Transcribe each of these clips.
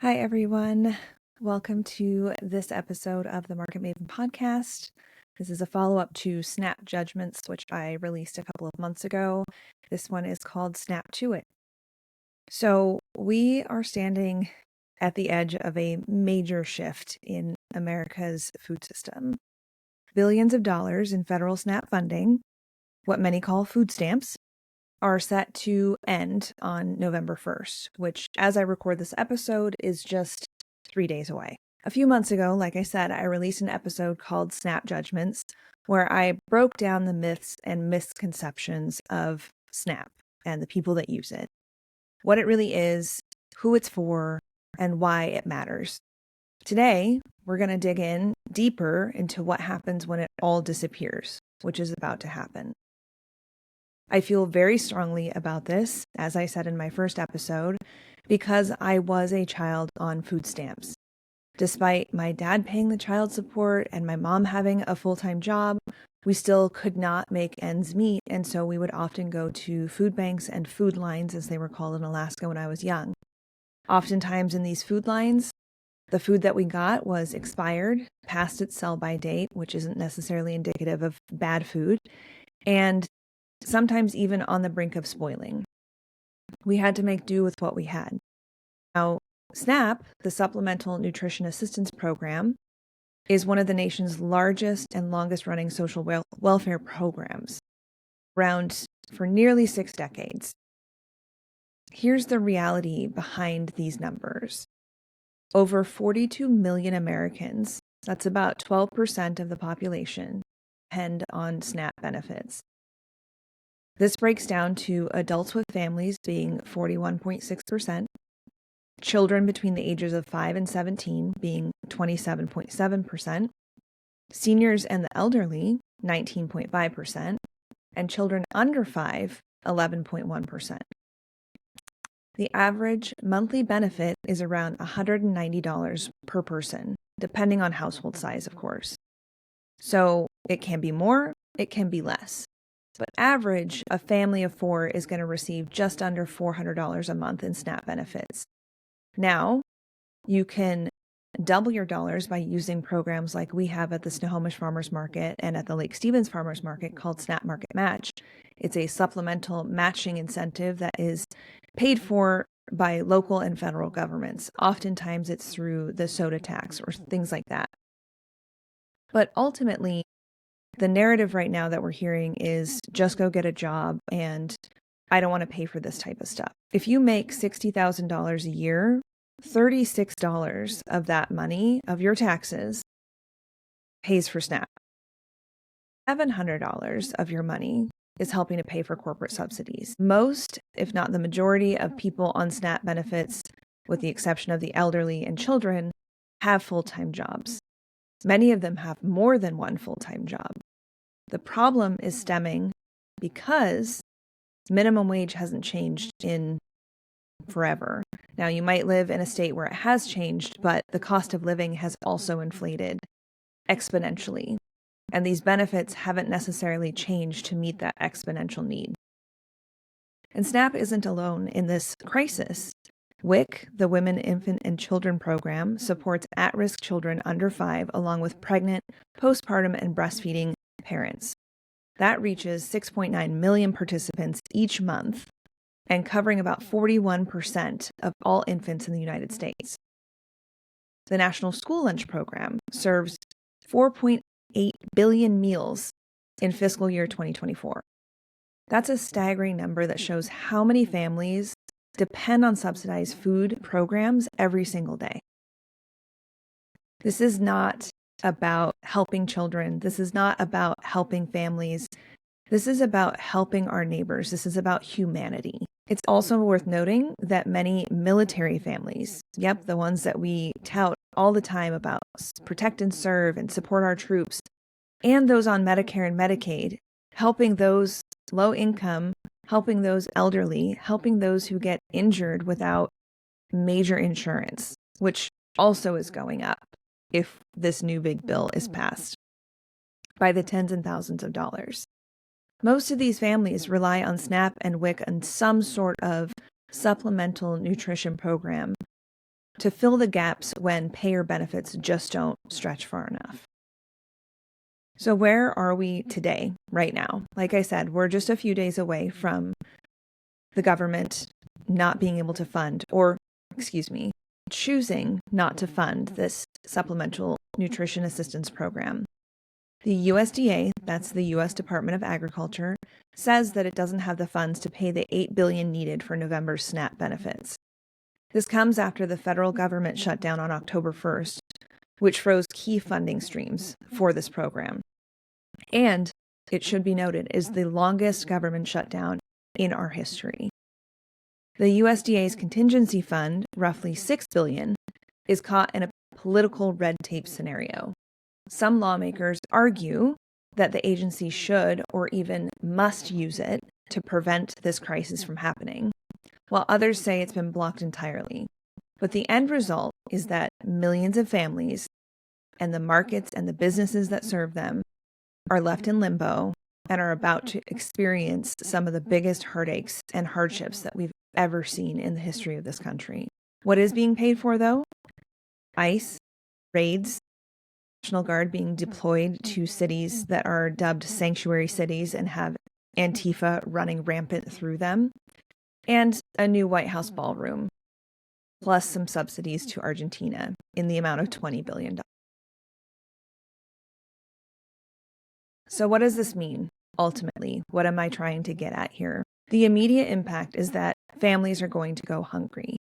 Hi, everyone. Welcome to this episode of the Market Maven podcast. This is a follow-up to SNAP Judgements, which I released a couple of months ago. This one is called Snap to It. So we are standing at the edge of a major shift in America's food system. Billions of dollars in federal SNAP funding, what many call food stamps, are set to end on November 1st, which, as I record this episode, is just 3 days away. A few months ago, like I said, I released an episode called SNAP Judgements, where I broke down the myths and misconceptions of SNAP and the people that use it, what it really is, who it's for, and why it matters. Today, we're going to dig in deeper into what happens when it all disappears, which is about to happen. I feel very strongly about this, as I said in my first episode, because I was a child on food stamps. Despite my dad paying the child support and my mom having a full-time job, we still could not make ends meet, and so we would often go to food banks and food lines, as they were called in Alaska when I was young. Oftentimes in these food lines, the food that we got was expired, past its sell-by date, which isn't necessarily indicative of bad food, and sometimes even on the brink of spoiling. We had to make do with what we had. Now, SNAP, the Supplemental Nutrition Assistance Program, is one of the nation's largest and longest-running social welfare programs, around for nearly 6 decades. Here's the reality behind these numbers. Over 42 million Americans, that's about 12% of the population, depend on SNAP benefits. This breaks down to adults with families being 41.6%, children between the ages of 5 and 17 being 27.7%, seniors and the elderly 19.5%, and children under 5 11.1%. The average monthly benefit is around $190 per person, depending on household size, of course. So it can be more, it can be less. But average, a family of 4 is going to receive just under $400 a month in SNAP benefits. Now, you can double your dollars by using programs like we have at the Snohomish Farmers Market and at the Lake Stevens Farmers Market called SNAP Market Match. It's a supplemental matching incentive that is paid for by local and federal governments. Oftentimes it's through the soda tax or things like that. But ultimately, the narrative right now that we're hearing is just go get a job and I don't want to pay for this type of stuff. If you make $60,000 a year, $36 of that money, of your taxes, pays for SNAP. $700 of your money is helping to pay for corporate subsidies. Most, if not the majority, of people on SNAP benefits, with the exception of the elderly and children, have full-time jobs. Many of them have more than one full-time job. The problem is stemming because minimum wage hasn't changed in forever. Now, you might live in a state where it has changed, but the cost of living has also inflated exponentially. And these benefits haven't necessarily changed to meet that exponential need. And SNAP isn't alone in this crisis. WIC, the Women, Infant, and Children Program, supports at-risk children under 5, along with pregnant, postpartum, and breastfeeding parents. That reaches 6.9 million participants each month and covering about 41% of all infants in the United States. The National School Lunch Program serves 4.8 billion meals in fiscal year 2024. That's a staggering number that shows how many families depend on subsidized food programs every single day. This is not about helping children. This is not about helping families. This is about helping our neighbors. This is about humanity. It's also worth noting that many military families, the ones that we tout all the time about protect and serve and support our troops, and those on Medicare and Medicaid, helping those low income, helping those elderly, helping those who get injured without major insurance, which also is going up if this new big bill is passed by the tens and thousands of dollars. Most of these families rely on SNAP and WIC and some sort of supplemental nutrition program to fill the gaps when payer benefits just don't stretch far enough. So where are we today, right now? Like I said, we're just a few days away from the government not being able to fund, or, choosing not to fund this supplemental nutrition assistance program. The USDA, that's the U.S. Department of Agriculture, says that it doesn't have the funds to pay the $8 billion needed for November's SNAP benefits. This comes after the federal government shut down on October 1st, which froze key funding streams for this program. And, it should be noted, is the longest government shutdown in our history. The USDA's contingency fund, roughly $6 billion, is caught in a political red tape scenario. Some lawmakers argue that the agency should or even must use it to prevent this crisis from happening, while others say it's been blocked entirely. But the end result is that millions of families and the markets and the businesses that serve them are left in limbo and are about to experience some of the biggest heartaches and hardships that we've ever seen in the history of this country. What is being paid for, though? ICE, raids, National Guard being deployed to cities that are dubbed sanctuary cities and have Antifa running rampant through them, and a new White House ballroom, plus some subsidies to Argentina in the amount of $20 billion. So what does this mean, ultimately? What am I trying to get at here? The immediate impact is that families are going to go hungry.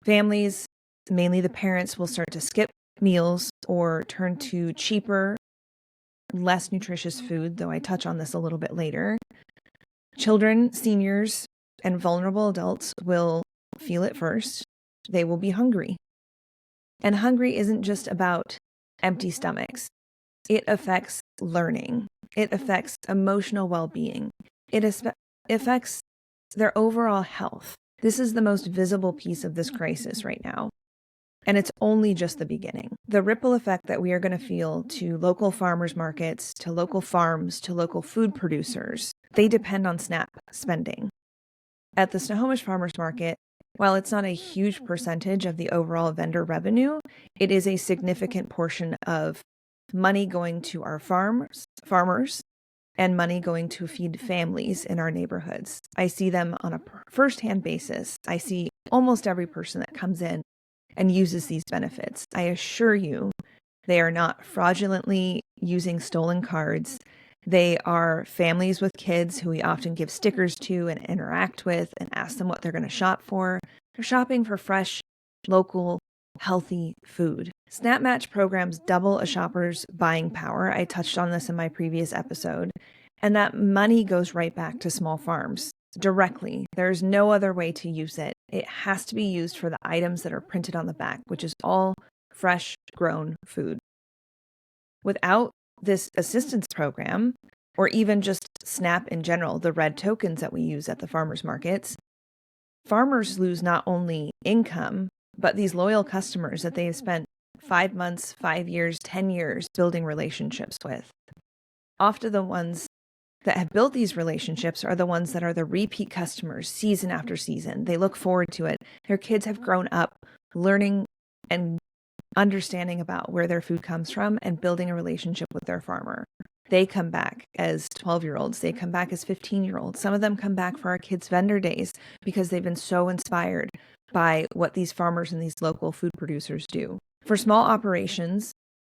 Families, mainly the parents, will start to skip meals or turn to cheaper, less nutritious food, though I touch on this a little bit later. Children, seniors, and vulnerable adults will feel it first. They will be hungry. And hungry isn't just about empty stomachs. It affects learning. It affects emotional well-being. It affects their overall health. This is the most visible piece of this crisis right now. And it's only just the beginning. The ripple effect that we are going to feel to local farmers markets, to local farms, to local food producers, they depend on SNAP spending. At the Snohomish Farmers Market, while it's not a huge percentage of the overall vendor revenue, it is a significant portion of money going to our farmers, and money going to feed families in our neighborhoods. I see them on a first-hand basis. I see almost every person that comes in and uses these benefits. I assure you, they are not fraudulently using stolen cards. They are families with kids who we often give stickers to and interact with and ask them what they're going to shop for. They're shopping for fresh, local, healthy food. SNAP Match programs double a shopper's buying power. I touched on this in my previous episode. And that money goes right back to small farms directly. There's no other way to use it. It has to be used for the items that are printed on the back, which is all fresh, grown food. Without this assistance program, or even just SNAP in general, the red tokens that we use at the farmers markets, farmers lose not only income, but these loyal customers that they have spent 5 months, 5 years, 10 years building relationships with. Often the ones that have built these relationships are the ones that are the repeat customers season after season. They look forward to it. Their kids have grown up learning and understanding about where their food comes from and building a relationship with their farmer. They come back as 12-year-olds. They come back as 15-year-olds. Some of them come back for our kids' vendor days because they've been so inspired by what these farmers and these local food producers do. For small operations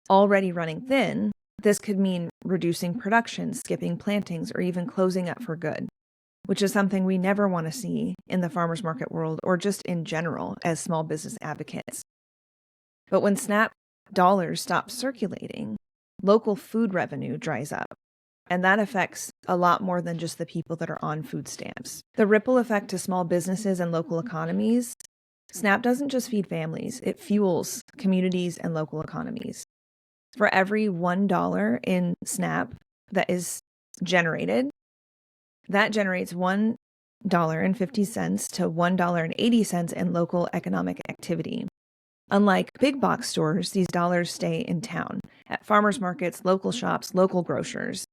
already running thin, this could mean reducing production, skipping plantings, or even closing up for good, which is something we never want to see in the farmers market world or just in general as small business advocates. But when SNAP dollars stop circulating, local food revenue dries up, and that affects a lot more than just the people that are on food stamps. The ripple effect to small businesses and local economies, SNAP doesn't just feed families, it fuels communities and local economies. For every $1 in SNAP that is generated, that generates $1.50 to $1.80 in local economic activity. Unlike big box stores, these dollars stay in town, at farmers markets, local shops, local grocers.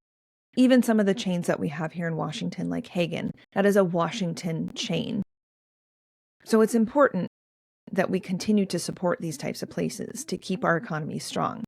Even some of the chains that we have here in Washington, like Hagen, that is a Washington chain. So it's important that we continue to support these types of places to keep our economy strong.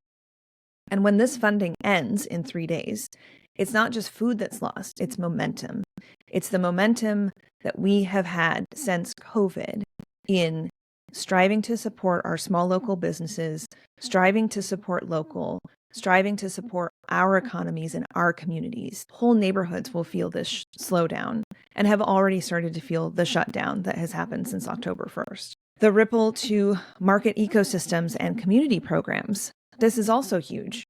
And when this funding ends in 3 days, it's not just food that's lost, it's momentum. It's the momentum that we have had since COVID in striving to support our small local businesses, striving to support local, striving to support our economies and our communities. Whole neighborhoods will feel this slowdown and have already started to feel the shutdown that has happened since October 1st. The ripple to market ecosystems and community programs. This is also huge.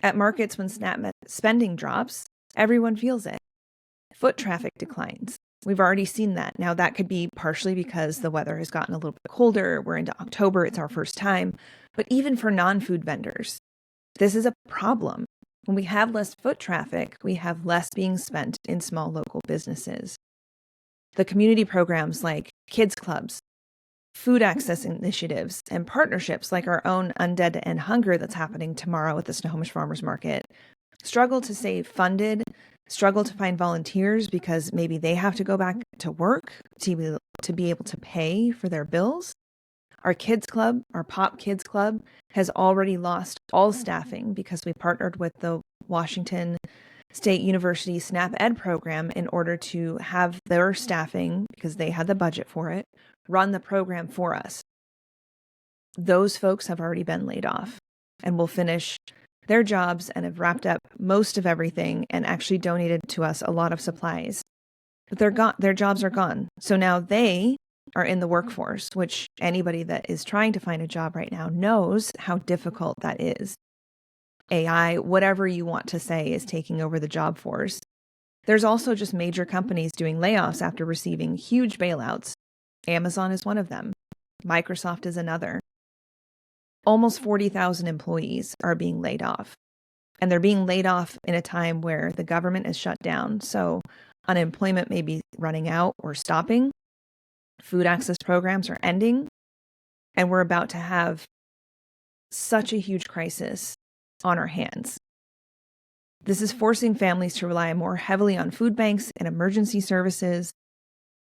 At markets, when SNAP spending drops, everyone feels it. Foot traffic declines. We've already seen that. Now, that could be partially because the weather has gotten a little bit colder. We're into October. It's our first time. But even for non-food vendors, this is a problem. When we have less foot traffic, we have less being spent in small local businesses. The community programs like kids clubs, food access initiatives, and partnerships like our own Undead to End Hunger that's happening tomorrow at the Snohomish Farmers Market struggle to stay funded, struggle to find volunteers because maybe they have to go back to work to be able to pay for their bills. Our kids club, our Pop Kids Club, has already lost all staffing because we partnered with the Washington State University SNAP Ed program in order to have their staffing, because they had the budget for it, run the program for us. Those folks have already been laid off and will finish their jobs and have wrapped up most of everything and actually donated to us a lot of supplies. But they're gone. Their jobs are gone. So now they are in the workforce, which anybody that is trying to find a job right now knows how difficult that is. AI, whatever you want to say, is taking over the job force. There's also just major companies doing layoffs after receiving huge bailouts. Amazon is one of them. Microsoft is another. Almost 40,000 employees are being laid off. And they're being laid off in a time where the government is shut down. So unemployment may be running out or stopping. Food access programs are ending. And we're about to have such a huge crisis on our hands. This is forcing families to rely more heavily on food banks and emergency services.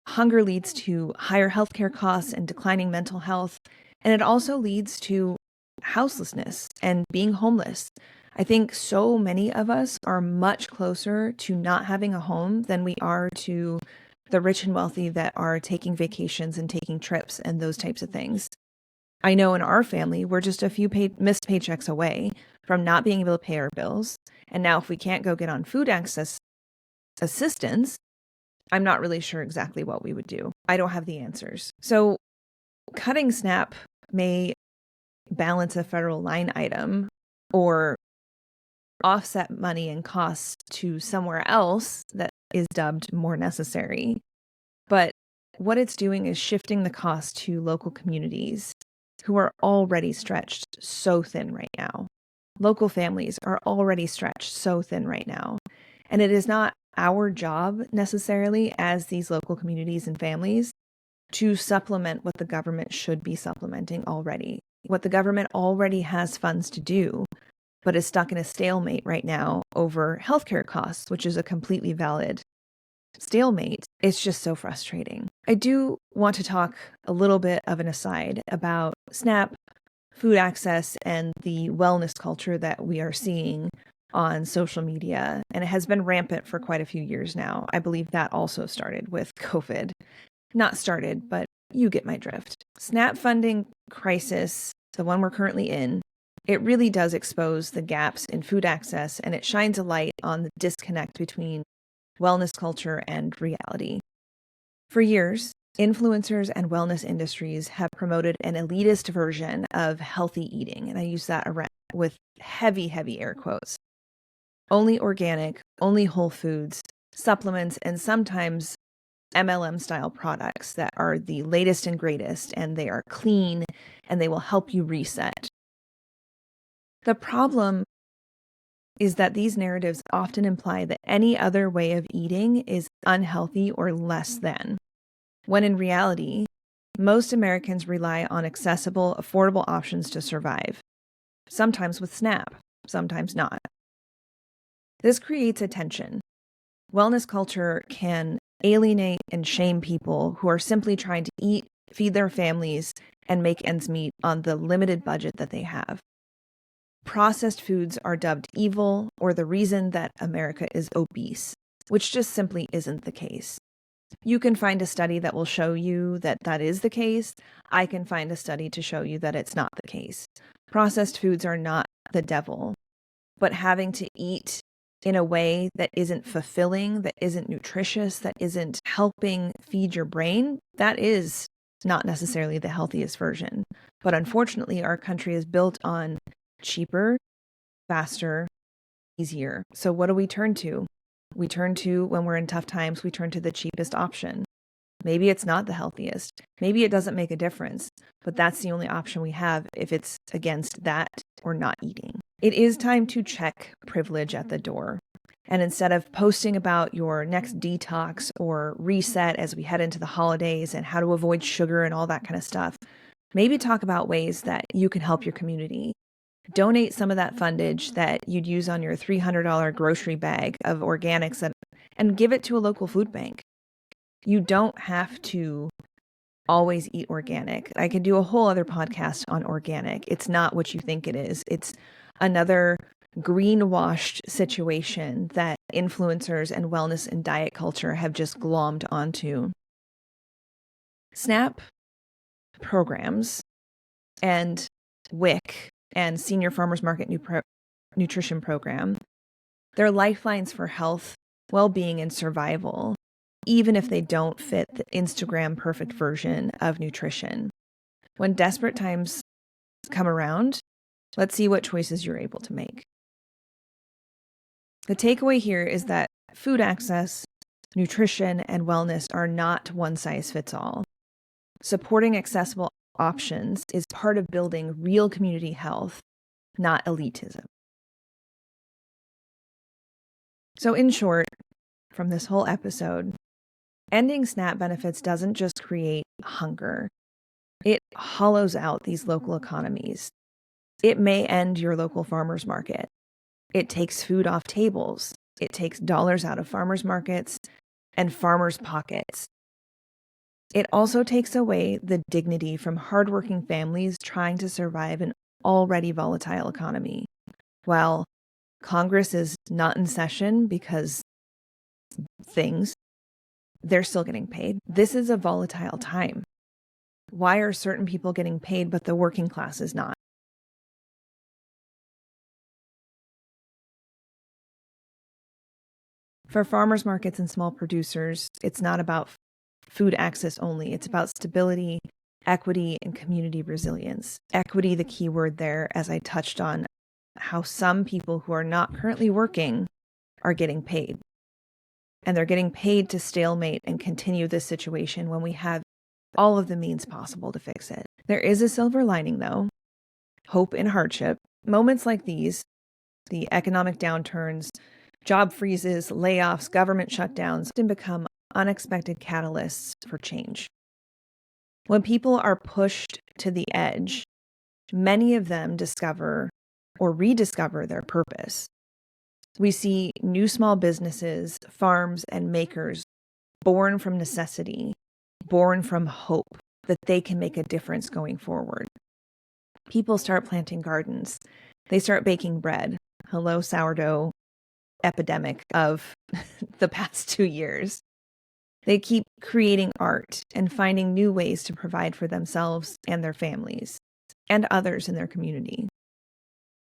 Hunger leads to higher healthcare costs and declining mental health. And it also leads to houselessness and being homeless. I think so many of us are much closer to not having a home than we are to the rich and wealthy that are taking vacations and taking trips and those types of things. I know in our family, we're just a few missed paychecks away from not being able to pay our bills. And now if we can't go get on food access assistance, I'm not really sure exactly what we would do. I don't have the answers. So cutting SNAP may balance a federal line item or offset money and costs to somewhere else that is dubbed more necessary. But what it's doing is shifting the cost to local communities who are already stretched so thin right now. Local families are already stretched so thin right now. And it is not our job necessarily as these local communities and families to supplement what the government should be supplementing already. What the government already has funds to do, but is stuck in a stalemate right now over healthcare costs, which is a completely valid stalemate. It's just so frustrating. I do want to talk a little bit of an aside about SNAP, food access, and the wellness culture that we are seeing on social media. And it has been rampant for quite a few years now. I believe that also started with COVID. Not started, but you get my drift. SNAP funding crisis, the one we're currently in, it really does expose the gaps in food access, and it shines a light on the disconnect between wellness culture and reality. For years, influencers and wellness industries have promoted an elitist version of healthy eating, and I use that with heavy, heavy air quotes. Only organic, only whole foods, supplements, and sometimes MLM-style products that are the latest and greatest, and they are clean, and they will help you reset. The problem is that these narratives often imply that any other way of eating is unhealthy or less than, when in reality, most Americans rely on accessible, affordable options to survive, sometimes with SNAP, sometimes not. This creates a tension. Wellness culture can alienate and shame people who are simply trying to eat feed their families, and make ends meet on the limited budget that they have. Processed foods are dubbed evil or the reason that America is obese, which just simply isn't the case. You can find a study that will show you that that is the case. I can find a study to show you that it's not the case. Processed foods are not the devil, but having to eat in a way that isn't fulfilling, that isn't nutritious, that isn't helping feed your brain, that is not necessarily the healthiest version. But unfortunately, our country is built on cheaper, faster, easier. So what do we turn to? We turn to, when we're in tough times, we turn to the cheapest option. Maybe it's not the healthiest. Maybe it doesn't make a difference, but that's the only option we have if it's against that or not eating. It is time to check privilege at the door. And instead of posting about your next detox or reset as we head into the holidays and how to avoid sugar and all that kind of stuff, maybe talk about ways that you can help your community. Donate some of that fundage that you'd use on your $300 grocery bag of organics and give it to a local food bank. You don't have to always eat organic. I could do a whole other podcast on organic. It's not what you think it is. It's another greenwashed situation that influencers and wellness and diet culture have just glommed onto. SNAP programs and WIC and Senior Farmers Market Nutrition Program, they're lifelines for health, well-being, and survival, even if they don't fit the Instagram perfect version of nutrition. When desperate times come around, let's see what choices you're able to make. The takeaway here is that food access, nutrition, and wellness are not one size fits all. Supporting accessible options is part of building real community health, not elitism. So in short, from this whole episode, ending SNAP benefits doesn't just create hunger. It hollows out these local economies. It may end your local farmers market. It takes food off tables. It takes dollars out of farmers markets and farmers' pockets. It also takes away the dignity from hardworking families trying to survive an already volatile economy. While Congress is not in session because they're still getting paid. This is a volatile time. Why are certain people getting paid, but the working class is not? For farmers markets and small producers, it's not about food access only. It's about stability, equity, and community resilience. Equity, the key word there, as I touched on how some people who are not currently working are getting paid. And they're getting paid to stalemate and continue this situation when we have all of the means possible to fix it. There is a silver lining, though. Hope in hardship. Moments like these, the economic downturns, job freezes, layoffs, government shutdowns, can become unexpected catalysts for change. When people are pushed to the edge, many of them discover or rediscover their purpose. We see new small businesses, farms, and makers born from necessity, born from hope that they can make a difference going forward. People start planting gardens. They start baking bread. Hello, sourdough epidemic of the past 2 years. They keep creating art and finding new ways to provide for themselves and their families and others in their community.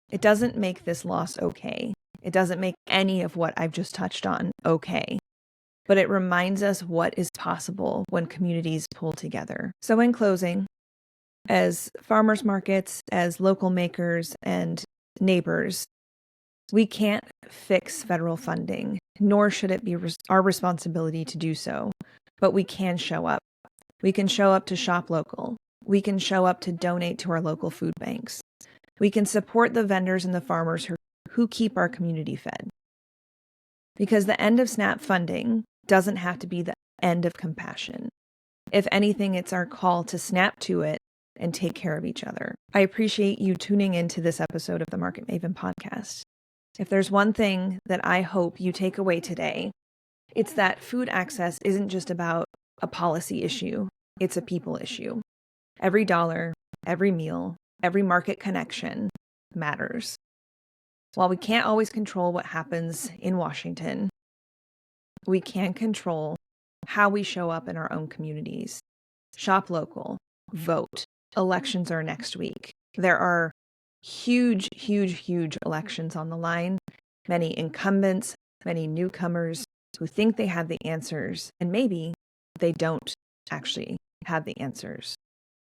It doesn't make this loss okay. It doesn't make any of what I've just touched on okay. But it reminds us what is possible when communities pull together. So in closing, as farmers markets, as local makers and neighbors, we can't fix federal funding, nor should it be our responsibility to do so. But we can show up. We can show up to shop local. We can show up to donate to our local food banks. We can support the vendors and the farmers who keep our community fed. Because the end of SNAP funding doesn't have to be the end of compassion. If anything, it's our call to snap to it and take care of each other. I appreciate you tuning into this episode of the Market Maven podcast. If there's one thing that I hope you take away today, it's that food access isn't just about a policy issue. It's a people issue. Every dollar, every meal, every market connection matters. While we can't always control what happens in Washington, we can control how we show up in our own communities. Shop local, vote. Elections are next week. There are huge, huge, huge elections on the line. Many incumbents, many newcomers who think they have the answers, and maybe they don't actually have the answers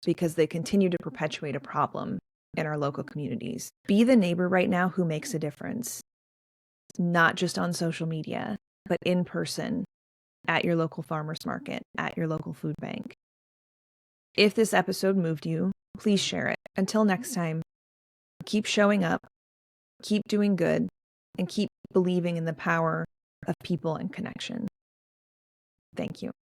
because they continue to perpetuate a problem in our local communities. Be the neighbor right now who makes a difference, not just on social media, but in person at your local farmer's market, at your local food bank. If this episode moved you, please share it. Until next time, keep showing up, keep doing good, and keep believing in the power of people and connection. Thank you.